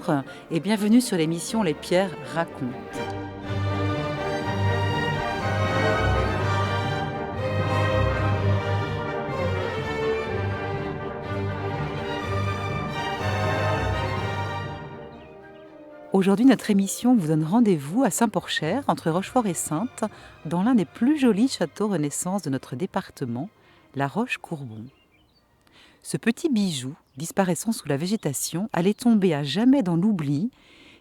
bonjour et bienvenue sur l'émission Les Pierres racontent. Aujourd'hui, notre émission vous donne rendez-vous à Saint-Porchaire, entre Rochefort et Saintes, dans l'un des plus jolis châteaux Renaissance de notre département, la Roche-Courbon. Ce petit bijou, disparaissant sous la végétation, allait tomber à jamais dans l'oubli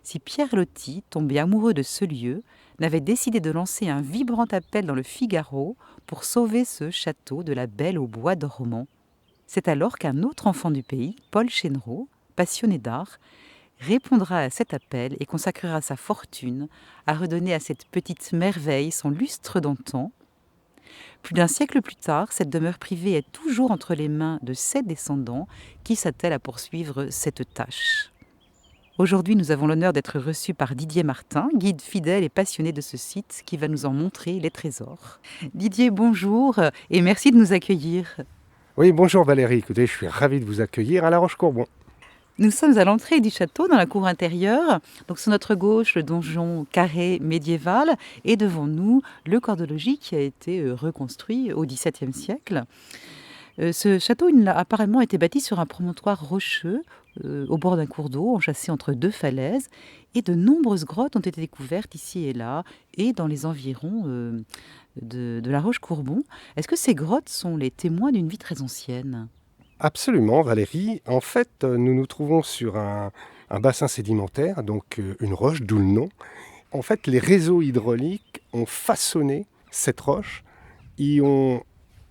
si Pierre Loti, tombé amoureux de ce lieu, n'avait décidé de lancer un vibrant appel dans le Figaro pour sauver ce château de la Belle au bois dormant. C'est alors qu'un autre enfant du pays, Paul Chénereau, passionné d'art, répondra à cet appel et consacrera sa fortune à redonner à cette petite merveille son lustre d'antan. Plus d'un siècle plus tard, cette demeure privée est toujours entre les mains de ses descendants qui s'attellent à poursuivre cette tâche. Aujourd'hui, nous avons l'honneur d'être reçus par Didier Martin, guide fidèle et passionné de ce site qui va nous en montrer les trésors. Didier, bonjour et merci de nous accueillir. Oui, bonjour Valérie, écoutez, je suis ravi de vous accueillir à La Roche-Courbon. Nous sommes à l'entrée du château, dans la cour intérieure. Donc sur notre gauche, le donjon carré médiéval et devant nous, le corps de logis qui a été reconstruit au XVIIe siècle. Ce château il a apparemment été bâti sur un promontoire rocheux au bord d'un cours d'eau, enchâssé entre deux falaises, et de nombreuses grottes ont été découvertes ici et là, et dans les environs de la Roche-Courbon. Est-ce que ces grottes sont les témoins d'une vie très ancienne ? Absolument Valérie, en fait nous nous trouvons sur un bassin sédimentaire, donc une roche, d'où le nom. En fait les réseaux hydrauliques ont façonné cette roche, y ont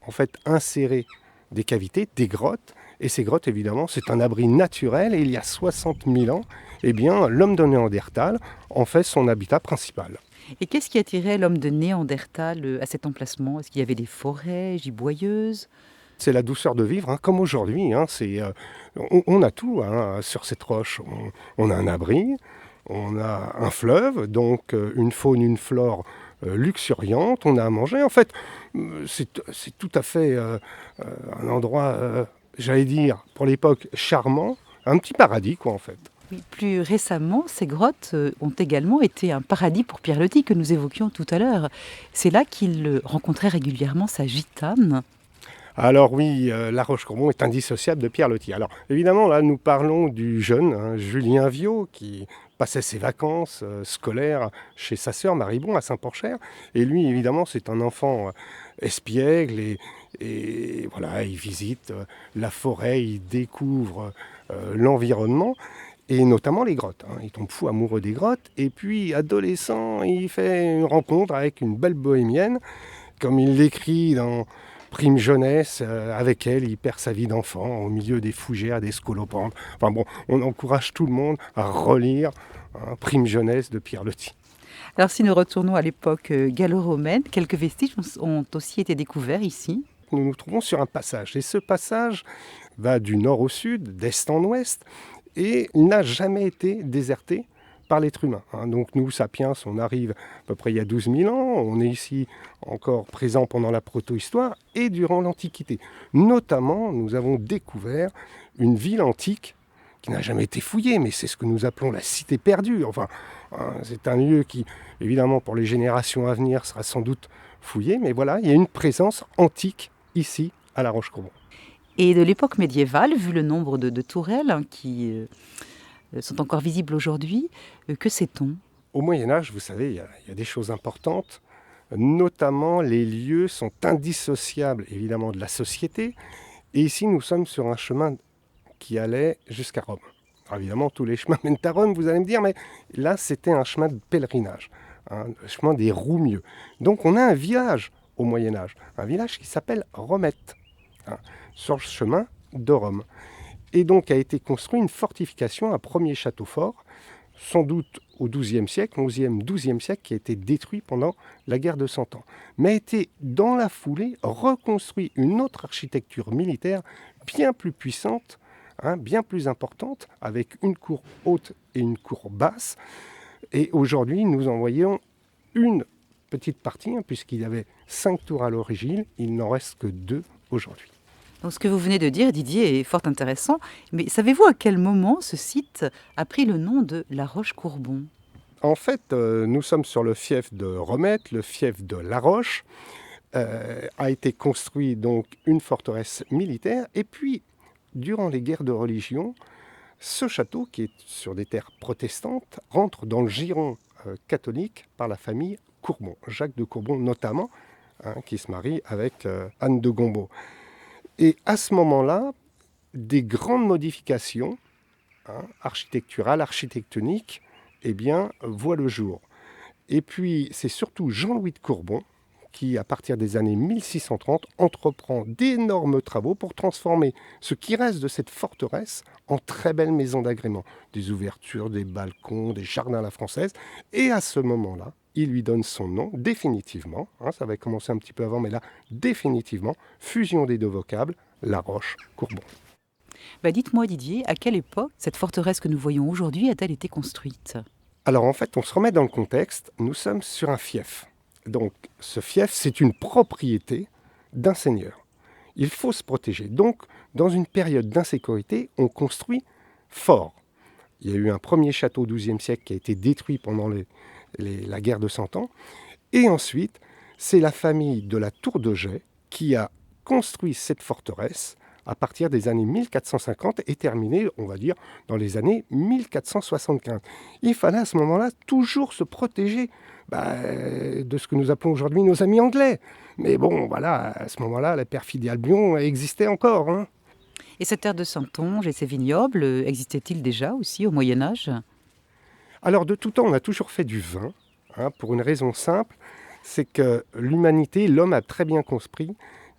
en fait inséré des cavités, des grottes, et ces grottes évidemment c'est un abri naturel, et il y a 60 000 ans, eh bien, l'homme de Néandertal en fait son habitat principal. Et qu'est-ce qui attirait l'homme de Néandertal à cet emplacement ? Est-ce qu'il y avait des forêts giboyeuses ? C'est la douceur de vivre, comme aujourd'hui. On a tout sur cette roche. On a un abri, on a un fleuve, donc une faune, une flore luxuriante. On a à manger. En fait, c'est tout à fait un endroit, j'allais dire, pour l'époque, charmant. Un petit paradis, quoi, en fait. Oui, plus récemment, ces grottes ont également été un paradis pour Pierre Loti, que nous évoquions tout à l'heure. C'est là qu'il rencontrait régulièrement sa gitane. Alors oui, La Roche-Courbon est indissociable de Pierre Loti. Alors évidemment, là, nous parlons du jeune Julien Viaud, qui passait ses vacances scolaires chez sa sœur Marie-Bon à Saint-Porchaire. Et lui, évidemment, c'est un enfant espiègle et voilà, il visite la forêt, il découvre l'environnement. Et notamment les grottes. Il tombe fou amoureux des grottes. Et puis, adolescent, il fait une rencontre avec une belle bohémienne. Comme il l'écrit dans Prime jeunesse, avec elle, il perd sa vie d'enfant au milieu des fougères, des scolopendres. Enfin bon, on encourage tout le monde à relire Prime jeunesse de Pierre Loti. Alors si nous retournons à l'époque gallo-romaine, quelques vestiges ont aussi été découverts ici. Nous nous trouvons sur un passage. Et ce passage va du nord au sud, d'est en ouest. Et il n'a jamais été déserté par l'être humain. Donc nous, sapiens, on arrive à peu près il y a 12 000 ans. On est ici encore présent pendant la protohistoire et durant l'Antiquité. Notamment, nous avons découvert une ville antique qui n'a jamais été fouillée, mais c'est ce que nous appelons la cité perdue. Enfin, c'est un lieu qui, évidemment, pour les générations à venir, sera sans doute fouillé. Mais voilà, il y a une présence antique ici, à La Roche-Courbon. Et de l'époque médiévale, vu le nombre de tourelles qui sont encore visibles aujourd'hui, que sait-on ? Au Moyen-Âge, vous savez, il y a des choses importantes. Notamment, les lieux sont indissociables, évidemment, de la société. Et ici, nous sommes sur un chemin qui allait jusqu'à Rome. Alors, évidemment, tous les chemins mènent à Rome, vous allez me dire, mais là, c'était un chemin de pèlerinage, le chemin des Roumieux. Donc, on a un village au Moyen-Âge, un village qui s'appelle Romette, sur le chemin de Rome. Et donc a été construit une fortification, un premier château fort, sans doute au XIIe siècle, XIe, XIIe siècle, qui a été détruit pendant la guerre de Cent Ans. Mais a été, dans la foulée, reconstruit une autre architecture militaire bien plus puissante, bien plus importante, avec une cour haute et une cour basse. Et aujourd'hui, nous en voyons une petite partie, puisqu'il y avait 5 tours à l'origine, il n'en reste que 2 aujourd'hui. Donc ce que vous venez de dire, Didier, est fort intéressant. Mais savez-vous à quel moment ce site a pris le nom de La Roche-Courbon? En fait, nous sommes sur le fief de Romette, le fief de La Roche. A été construit donc une forteresse militaire. Et puis, durant les guerres de religion, ce château, qui est sur des terres protestantes, rentre dans le giron catholique par la famille Courbon, Jacques de Courbon notamment, qui se marie avec Anne de Gombauld. Et à ce moment-là, des grandes modifications architecturales, architectoniques, voient le jour. Et puis, c'est surtout Jean-Louis de Courbon qui, à partir des années 1630, entreprend d'énormes travaux pour transformer ce qui reste de cette forteresse en très belle maison d'agrément. Des ouvertures, des balcons, des jardins à la française. Et à ce moment-là, il lui donne son nom définitivement. Ça avait commencé un petit peu avant, mais là, définitivement, fusion des deux vocables, La Roche-Courbon. Dites-moi, Didier, à quelle époque cette forteresse que nous voyons aujourd'hui a-t-elle été construite? Alors en fait, on se remet dans le contexte, nous sommes sur un fief. Donc ce fief, c'est une propriété d'un seigneur. Il faut se protéger. Donc, dans une période d'insécurité, on construit fort. Il y a eu un premier château au XIIe siècle qui a été détruit pendant la guerre de Cent Ans. Et ensuite, c'est la famille de la Tour de Jet qui a construit cette forteresse à partir des années 1450 et terminée, on va dire, dans les années 1475. Il fallait à ce moment-là toujours se protéger de ce que nous appelons aujourd'hui nos amis anglais. Mais bon, voilà, à ce moment-là, la perfidie Albion existait encore. Et cette terre de Saintonge et ces vignobles existaient-ils déjà aussi au Moyen-Âge? Alors, de tout temps, on a toujours fait du vin, pour une raison simple, c'est que l'humanité, l'homme a très bien compris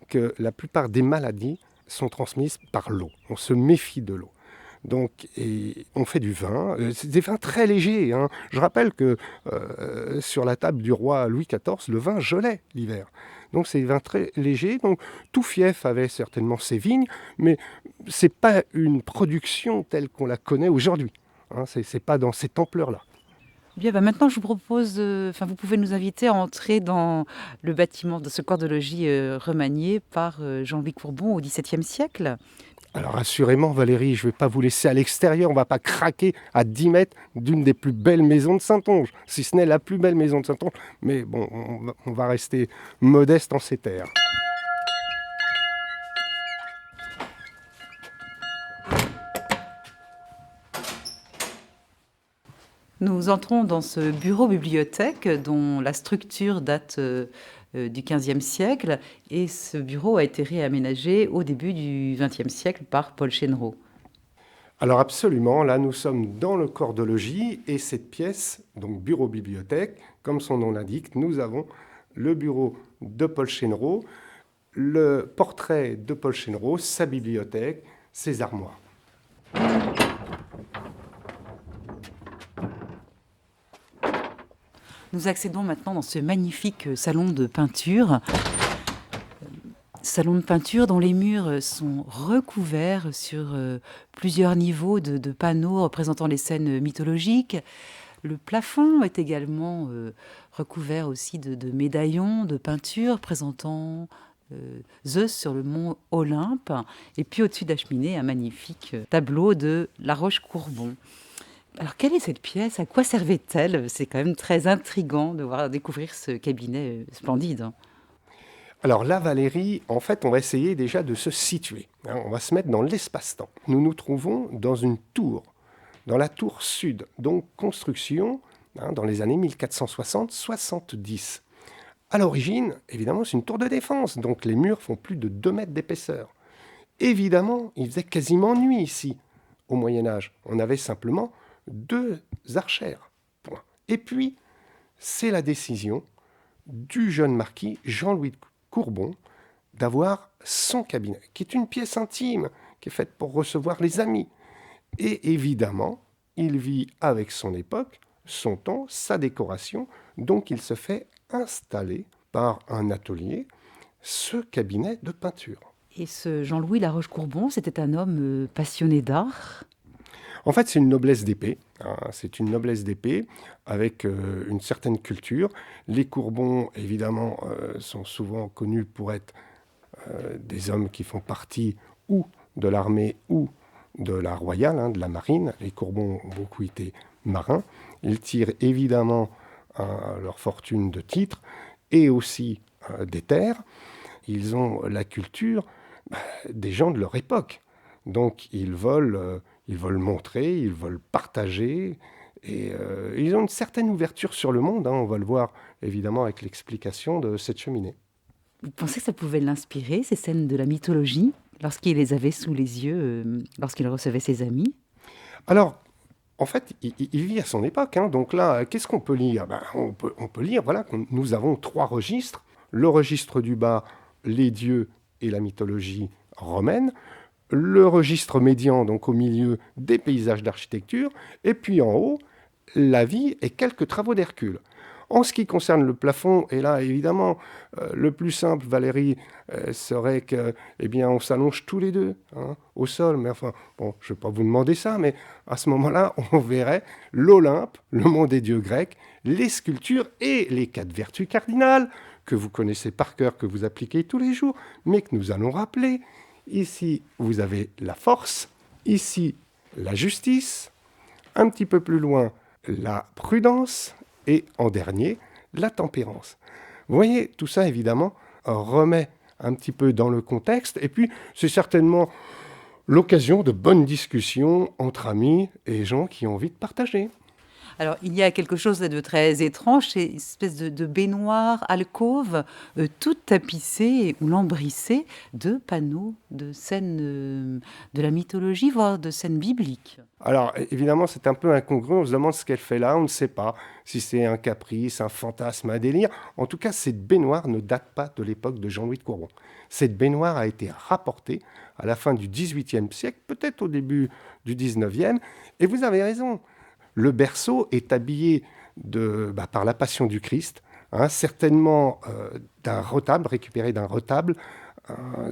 que la plupart des maladies sont transmises par l'eau. On se méfie de l'eau. Donc, on fait du vin. C'est des vins très légers. Je rappelle que sur la table du roi Louis XIV, le vin gelait l'hiver. Donc, c'est des vins très légers. Donc, tout fief avait certainement ses vignes, mais ce n'est pas une production telle qu'on la connaît aujourd'hui. Ce n'est pas dans cette ampleur-là. Bien, maintenant, je vous propose, vous pouvez nous inviter à entrer dans le bâtiment de ce corps de logis remanié par Jean-Louis Courbon au XVIIe siècle. Alors assurément Valérie, je ne vais pas vous laisser à l'extérieur, on ne va pas craquer à 10 mètres d'une des plus belles maisons de Saintonge, si ce n'est la plus belle maison de Saintonge, mais bon, on va rester modeste en ces terres. Nous entrons dans ce bureau-bibliothèque dont la structure date du XVe siècle et ce bureau a été réaménagé au début du XXe siècle par Paul Chénereau. Alors absolument, là nous sommes dans le corps de logis et cette pièce, donc bureau-bibliothèque, comme son nom l'indique, nous avons le bureau de Paul Chénereau, le portrait de Paul Chénereau, sa bibliothèque, ses armoires. Nous accédons maintenant dans ce magnifique salon de peinture. Salon de peinture dont les murs sont recouverts sur plusieurs niveaux de panneaux représentant les scènes mythologiques. Le plafond est également recouvert aussi de médaillons, de peintures présentant Zeus sur le mont Olympe. Et puis au-dessus de la cheminée, un magnifique tableau de La Roche-Courbon. Alors, quelle est cette pièce? À quoi servait-elle? C'est quand même très intriguant de découvrir ce cabinet splendide. Alors là, Valérie, en fait, on va essayer déjà de se situer. On va se mettre dans l'espace-temps. Nous nous trouvons dans une tour, dans la tour sud, donc construction dans les années 1460-70. À l'origine, évidemment, c'est une tour de défense, donc les murs font plus de 2 mètres d'épaisseur. Évidemment, il faisait quasiment nuit ici, au Moyen-Âge. On avait simplement 2 archères. Point. Et puis, c'est la décision du jeune marquis Jean-Louis de Courbon d'avoir son cabinet, qui est une pièce intime, qui est faite pour recevoir les amis. Et évidemment, il vit avec son époque, son temps, sa décoration, donc il se fait installer par un atelier ce cabinet de peinture. Et ce Jean-Louis La Roche-Courbon, c'était un homme passionné d'art? En fait, c'est une noblesse d'épée. C'est une noblesse d'épée avec une certaine culture. Les Courbons, évidemment, sont souvent connus pour être des hommes qui font partie ou de l'armée ou de la royale, de la marine. Les Courbons ont beaucoup été marins. Ils tirent évidemment leur fortune de titres et aussi des terres. Ils ont la culture des gens de leur époque. Donc ils veulent montrer, ils veulent partager. Et ils ont une certaine ouverture sur le monde. On va le voir évidemment avec l'explication de cette cheminée. Vous pensez que ça pouvait l'inspirer, ces scènes de la mythologie, lorsqu'il les avait sous les yeux, lorsqu'il recevait ses amis? Alors, en fait, il vit à son époque. Donc là, qu'est-ce qu'on peut lire? On peut lire, voilà, que nous avons 3 registres. Le registre du bas, les dieux et la mythologie romaine. Le registre médian, donc au milieu, des paysages d'architecture. Et puis en haut, la vie et quelques travaux d'Hercule. En ce qui concerne le plafond, et là, évidemment, le plus simple, Valérie, serait que, on s'allonge tous les deux au sol. Mais enfin, bon, je ne vais pas vous demander ça, mais à ce moment-là, on verrait l'Olympe, le monde des dieux grecs, les sculptures et les 4 vertus cardinales que vous connaissez par cœur, que vous appliquez tous les jours, mais que nous allons rappeler. Ici, vous avez la force, ici, la justice, un petit peu plus loin, la prudence, et en dernier, la tempérance. Vous voyez, tout ça, évidemment, remet un petit peu dans le contexte. Et puis, c'est certainement l'occasion de bonnes discussions entre amis et gens qui ont envie de partager. Alors, il y a quelque chose de très étrange, c'est une espèce de baignoire, alcôve, toute tapissée ou lambrissée de panneaux, de scènes de la mythologie, voire de scènes bibliques. Alors, évidemment, c'est un peu incongru. On se demande ce qu'elle fait là. On ne sait pas si c'est un caprice, un fantasme, un délire. En tout cas, cette baignoire ne date pas de l'époque de Jean-Louis de Courbon. Cette baignoire a été rapportée à la fin du XVIIIe siècle, peut-être au début du XIXe. Et vous avez raison. Le berceau est habillé par la Passion du Christ, certainement d'un retable, récupéré d'un retable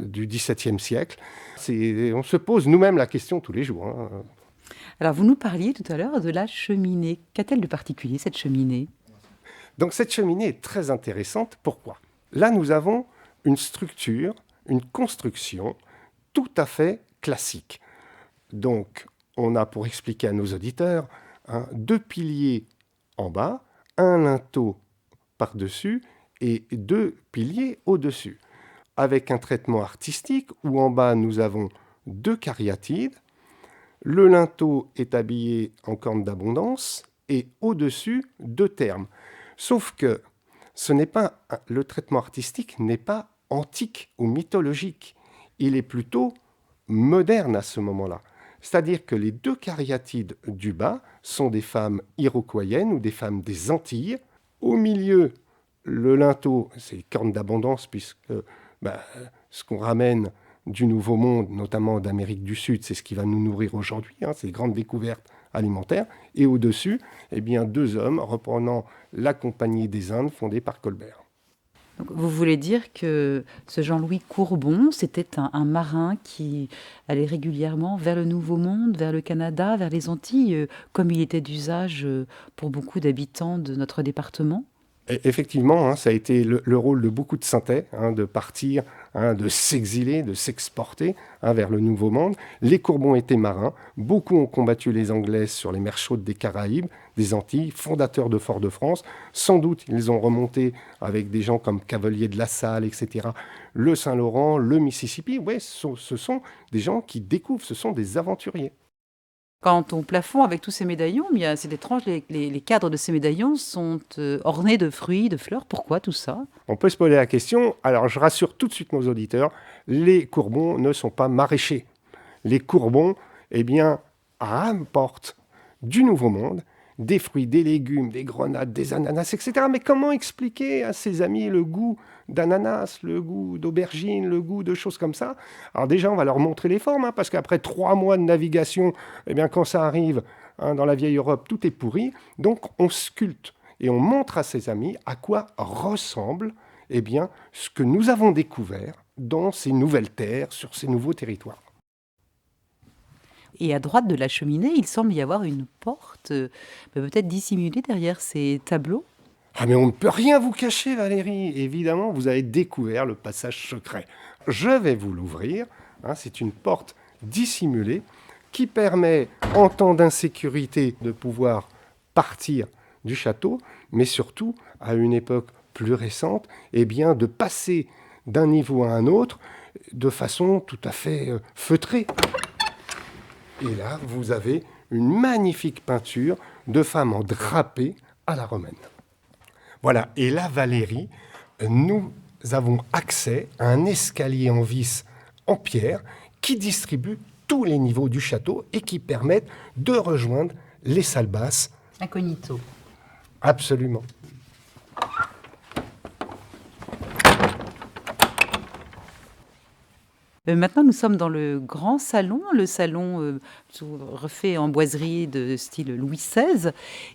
du XVIIe siècle. On se pose nous-mêmes la question tous les jours. Alors, vous nous parliez tout à l'heure de la cheminée. Qu'a-t-elle de particulier, cette cheminée? Donc, cette cheminée est très intéressante. Pourquoi? Là, nous avons une structure, une construction tout à fait classique. Donc, on a, pour expliquer à nos auditeurs, 2 piliers en bas, un linteau par-dessus et 2 piliers au-dessus, avec un traitement artistique où en bas nous avons 2 cariatides, le linteau est habillé en corne d'abondance et au-dessus 2 termes. Sauf que le traitement artistique n'est pas antique ou mythologique, il est plutôt moderne à ce moment-là. C'est-à-dire que les 2 cariatides du bas sont des femmes iroquoiennes ou des femmes des Antilles. Au milieu, le linteau, c'est corne d'abondance, puisque ce qu'on ramène du Nouveau Monde, notamment d'Amérique du Sud, c'est ce qui va nous nourrir aujourd'hui, ces grandes découvertes alimentaires. Et au-dessus, 2 hommes reprenant la Compagnie des Indes fondée par Colbert. Donc, vous voulez dire que ce Jean-Louis Courbon, c'était un marin qui allait régulièrement vers le Nouveau Monde, vers le Canada, vers les Antilles, comme il était d'usage pour beaucoup d'habitants de notre département? Effectivement, ça a été le rôle de beaucoup de Saintais, de partir, de s'exiler, de s'exporter vers le Nouveau Monde. Les Courbons étaient marins. Beaucoup ont combattu les Anglais sur les mers chaudes des Caraïbes, des Antilles, fondateurs de Fort-de-France. Sans doute, ils ont remonté avec des gens comme Cavelier de la Salle, etc. Le Saint-Laurent, le Mississippi. Ouais, ce sont des gens qui découvrent, ce sont des aventuriers. Quant au plafond avec tous ces médaillons, c'est étrange, les cadres de ces médaillons sont ornés de fruits, de fleurs. Pourquoi tout ça? On peut se poser la question. Alors, je rassure tout de suite nos auditeurs, les Courbons ne sont pas maraîchers. Les Courbons, rapportent du Nouveau Monde, des fruits, des légumes, des grenades, des ananas, etc. Mais comment expliquer à ses amis le goût d'ananas, le goût d'aubergine, le goût de choses comme ça? Alors déjà, on va leur montrer les formes, parce qu'après 3 mois de navigation, quand ça arrive dans la vieille Europe, tout est pourri. Donc on sculpte et on montre à ses amis à quoi ressemble ce que nous avons découvert dans ces nouvelles terres, sur ces nouveaux territoires. Et à droite de la cheminée, il semble y avoir une porte, peut-être dissimulée derrière ces tableaux. Ah mais on ne peut rien vous cacher, Valérie. Évidemment, vous avez découvert le passage secret. je vais vous l'ouvrir. C'est une porte dissimulée qui permet, en temps d'insécurité, de pouvoir partir du château, mais surtout, à une époque plus récente, de passer d'un niveau à un autre de façon tout à fait feutrée. Et là, vous avez une magnifique peinture de femmes en drapé à la romaine. Voilà, et là, Valérie, nous avons accès à un escalier en vis en pierre qui distribue tous les niveaux du château et qui permettent de rejoindre les salles basses. Incognito. Absolument. Maintenant, nous sommes dans le grand salon, le salon refait en boiserie de style Louis XVI.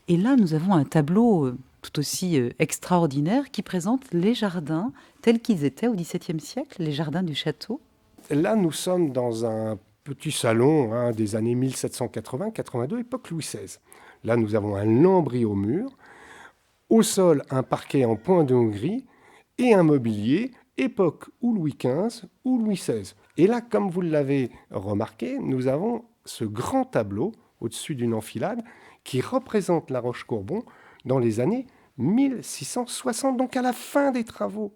Et là, nous avons un tableau tout aussi extraordinaire qui présente les jardins tels qu'ils étaient au XVIIe siècle, les jardins du château. Là, nous sommes dans un petit salon des années 1780-82, époque Louis XVI. Là, nous avons un lambris au mur, au sol, un parquet en point de Hongrie et un mobilier époque ou Louis XV ou Louis XVI. Et là, comme vous l'avez remarqué, nous avons ce grand tableau au-dessus d'une enfilade qui représente la Roche-Courbon dans les années 1660, donc à la fin des travaux.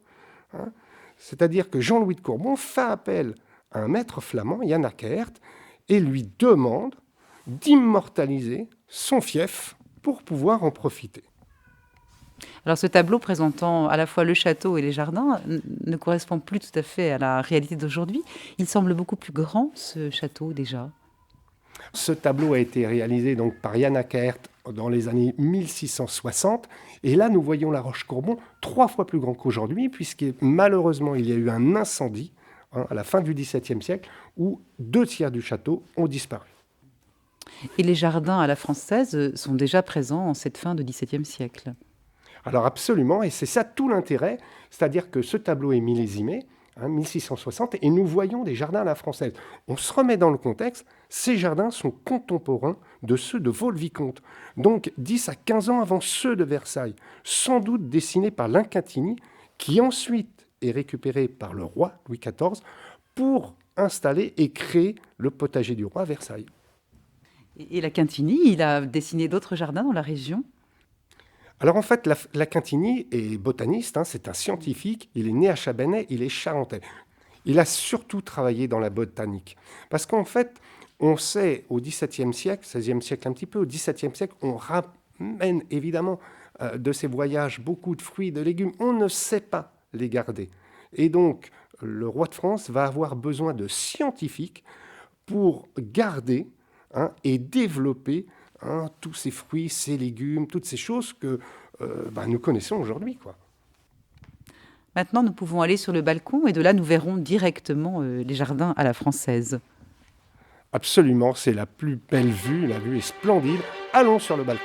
C'est-à-dire que Jean-Louis de Courbon fait appel à un maître flamand, Jan Ackert, et lui demande d'immortaliser son fief pour pouvoir en profiter. Alors ce tableau présentant à la fois le château et les jardins ne correspond plus tout à fait à la réalité d'aujourd'hui. Il semble beaucoup plus grand, ce château, déjà. Ce tableau a été réalisé donc par Jan Ackert dans les années 1660. Et là, nous voyons la Roche-Courbon 3 fois plus grand qu'aujourd'hui, puisque malheureusement, il y a eu un incendie à la fin du XVIIe siècle où 2/3 du château ont disparu. Et les jardins à la française sont déjà présents en cette fin du XVIIe siècle. Alors absolument, et c'est ça tout l'intérêt, c'est-à-dire que ce tableau est millésimé, 1660, et nous voyons des jardins à la française. On se remet dans le contexte, ces jardins sont contemporains de ceux de Vaux-le-Vicomte, donc 10 à 15 ans avant ceux de Versailles, sans doute dessinés par l'Incantini, qui ensuite est récupéré par le roi Louis XIV pour installer et créer le potager du roi à Versailles. Et la Quintini, il a dessiné d'autres jardins dans la région ? Alors en fait, la Quintini est botaniste, c'est un scientifique, il est né à Chabanais, il est charentais. Il a surtout travaillé dans la botanique. Parce qu'en fait, on sait au XVIIe siècle, XVIe siècle un petit peu, au XVIIe siècle, on ramène évidemment de ces voyages beaucoup de fruits, de légumes, on ne sait pas les garder. Et donc, le roi de France va avoir besoin de scientifiques pour garder et développer tous ces fruits, ces légumes, toutes ces choses que nous connaissons aujourd'hui, quoi. Maintenant, nous pouvons aller sur le balcon et de là, nous verrons directement les jardins à la française. Absolument, c'est la plus belle vue, la vue est splendide. Allons sur le balcon.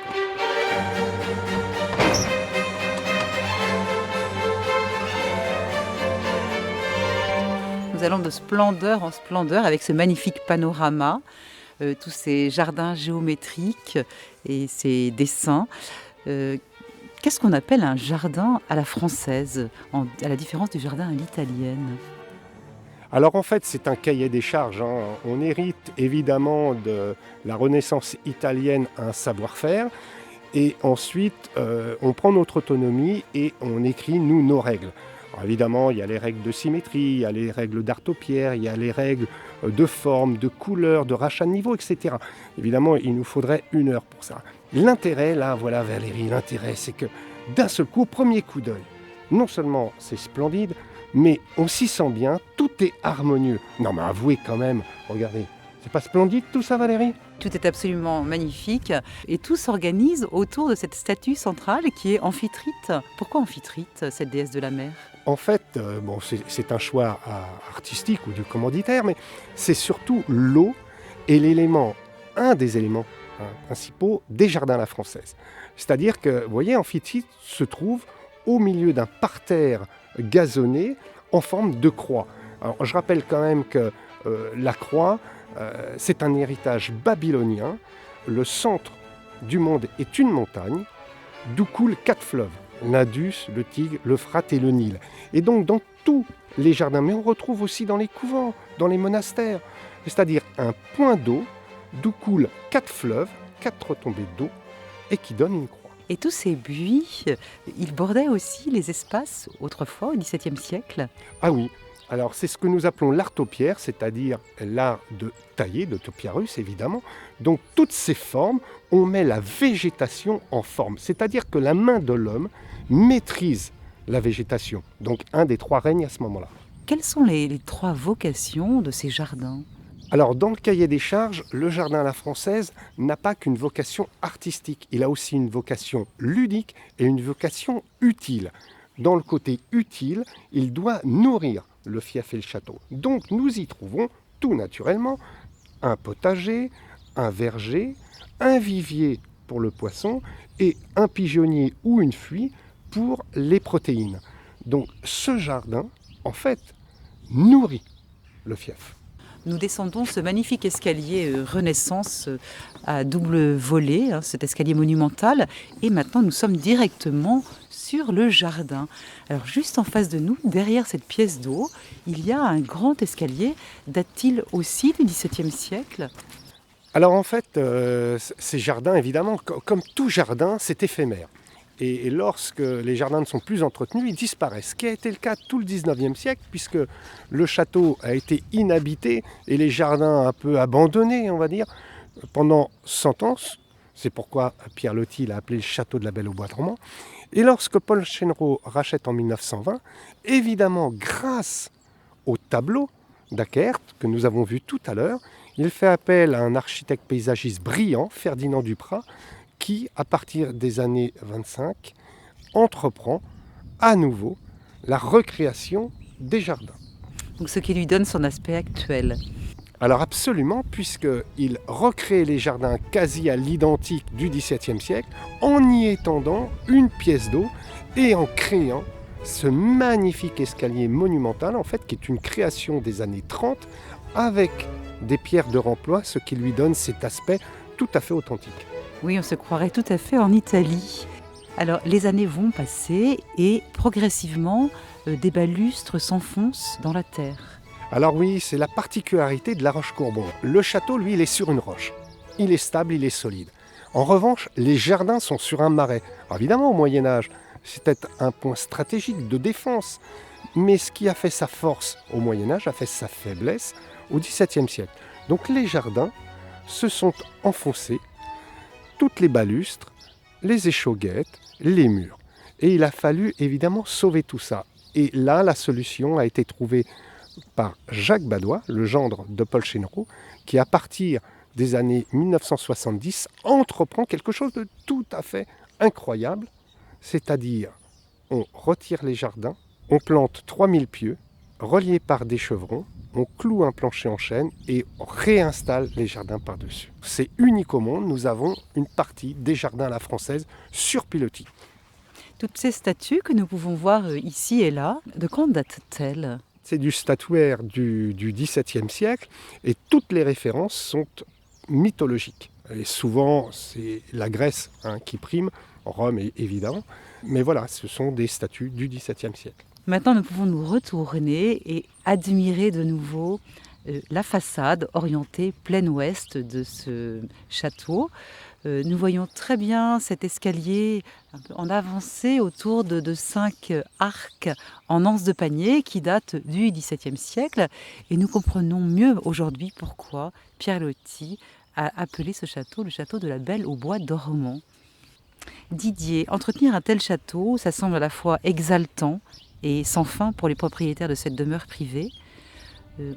Nous allons de splendeur en splendeur avec ce magnifique panorama. Tous ces jardins géométriques et ces dessins. Qu'est-ce qu'on appelle un jardin à la française, à la différence du jardin à l'italienne ? Alors en fait, c'est un cahier des charges. On hérite évidemment de la Renaissance italienne un savoir-faire. Et ensuite, on prend notre autonomie et on écrit, nous, nos règles. Alors évidemment, il y a les règles de symétrie, il y a les règles d'Artaud-Pierre, il y a les règles de forme, de couleur, de rachat de niveau, etc. Évidemment, il nous faudrait 1 heure pour ça. L'intérêt, là, voilà Valérie, l'intérêt, c'est que d'un seul coup, au premier coup d'œil, non seulement c'est splendide, mais on s'y sent bien, tout est harmonieux. Non mais avouez quand même, regardez, c'est pas splendide tout ça Valérie ? Tout est absolument magnifique et tout s'organise autour de cette statue centrale qui est Amphitrite. Pourquoi Amphitrite, cette déesse de la mer ? En fait, c'est un choix artistique ou du commanditaire, mais c'est surtout l'eau et un des éléments principaux des jardins à la française. C'est-à-dire que, vous voyez, Amphitrite se trouve au milieu d'un parterre gazonné en forme de croix. Alors, je rappelle quand même que la croix, c'est un héritage babylonien. Le centre du monde est une montagne, d'où coulent 4 fleuves. l'Indus, le Tigre, l'Euphrate et le Nil. Et donc dans tous les jardins, mais on retrouve aussi dans les couvents, dans les monastères, c'est-à-dire un point d'eau d'où coulent 4 fleuves, 4 retombées d'eau, et qui donnent une croix. Et tous ces buis, ils bordaient aussi les espaces autrefois, au XVIIe siècle. Ah oui, alors c'est ce que nous appelons l'art topiaire, c'est-à-dire l'art de tailler, de topiarus évidemment. Donc toutes ces formes, on met la végétation en forme, c'est-à-dire que la main de l'homme maîtrise la végétation. Donc un des 3 règnes à ce moment-là. Quelles sont les 3 vocations de ces jardins ? Alors dans le cahier des charges, le jardin à la française n'a pas qu'une vocation artistique, il a aussi une vocation ludique et une vocation utile. Dans le côté utile, il doit nourrir le fief et le château. Donc nous y trouvons tout naturellement un potager, un verger, un vivier pour le poisson et un pigeonnier ou une fuie pour les protéines. Donc ce jardin, en fait, nourrit le fief. Nous descendons ce magnifique escalier Renaissance à double volet, cet escalier monumental, et maintenant nous sommes directement sur le jardin. Alors juste en face de nous, derrière cette pièce d'eau, il y a un grand escalier. Date-t-il aussi du XVIIe siècle ? Alors en fait, ces jardins, évidemment, comme tout jardin, c'est éphémère. Et lorsque les jardins ne sont plus entretenus, ils disparaissent. Ce qui a été le cas tout le 19e siècle, puisque le château a été inhabité et les jardins un peu abandonnés, on va dire, pendant 100 ans. C'est pourquoi Pierre Loti l'a appelé le château de la Belle au Bois dormant. Et lorsque Paul Chenreau rachète en 1920, évidemment, grâce au tableau d'Ackert que nous avons vu tout à l'heure, il fait appel à un architecte paysagiste brillant, Ferdinand Duprat, qui, à partir des années 25, entreprend à nouveau la recréation des jardins. Donc ce qui lui donne son aspect actuel. Alors absolument, puisqu'il recrée les jardins quasi à l'identique du XVIIe siècle, en y étendant une pièce d'eau et en créant ce magnifique escalier monumental, en fait, qui est une création des années 30, avec des pierres de remploi, ce qui lui donne cet aspect tout à fait authentique. Oui, on se croirait tout à fait en Italie. Alors, les années vont passer et progressivement, des balustres s'enfoncent dans la terre. Alors oui, c'est la particularité de la Roche-Courbon. Le château, lui, il est sur une roche. Il est stable, il est solide. En revanche, les jardins sont sur un marais. Alors évidemment, au Moyen-Âge, c'était un point stratégique de défense. Mais ce qui a fait sa force au Moyen-Âge a fait sa faiblesse au XVIIe siècle. Donc les jardins se sont enfoncés, toutes les balustres, les échauguettes, les murs. Et il a fallu évidemment sauver tout ça. Et là, la solution a été trouvée par Jacques Badois, le gendre de Paul Chenreau, qui à partir des années 1970 entreprend quelque chose de tout à fait incroyable, c'est-à-dire on retire les jardins, on plante 3000 pieux reliés par des chevrons, on cloue un plancher en chêne et on réinstalle les jardins par-dessus. C'est unique au monde, nous avons une partie des jardins à la française sur pilotis. Toutes ces statues que nous pouvons voir ici et là, de quand datent-elles ? C'est du statuaire du XVIIe siècle et toutes les références sont mythologiques. Et souvent, c'est la Grèce qui prime, Rome évidemment, mais voilà, ce sont des statues du XVIIe siècle. Maintenant, nous pouvons nous retourner et admirer de nouveau la façade orientée plein ouest de ce château. Nous voyons très bien cet escalier un peu en avancée autour de 5 arcs en anse de panier qui datent du XVIIe siècle. Et nous comprenons mieux aujourd'hui pourquoi Pierre Loti a appelé ce château le château de la Belle au Bois dormant. Didier, entretenir un tel château, ça semble à la fois exaltant et sans fin pour les propriétaires de cette demeure privée.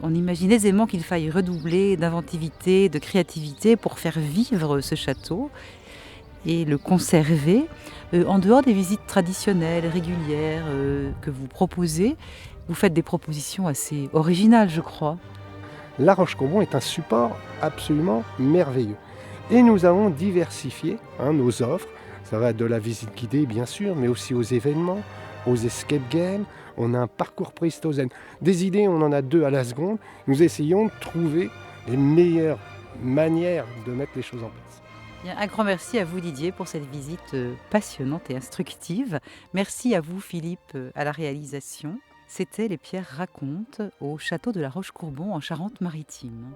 On imagine aisément qu'il faille redoubler d'inventivité, de créativité pour faire vivre ce château et le conserver. En dehors des visites traditionnelles, régulières que vous proposez, vous faites des propositions assez originales, je crois. La Roche-Courbon est un support absolument merveilleux. Et nous avons diversifié nos offres. Ça va de la visite guidée, bien sûr, mais aussi aux événements, aux escape games. On a un parcours préhistorien. Des idées, on en a 2 à la seconde. Nous essayons de trouver les meilleures manières de mettre les choses en place. Bien, un grand merci à vous Didier pour cette visite passionnante et instructive. Merci à vous Philippe à la réalisation. C'était Les Pierres racontent au château de la Roche-Courbon en Charente-Maritime.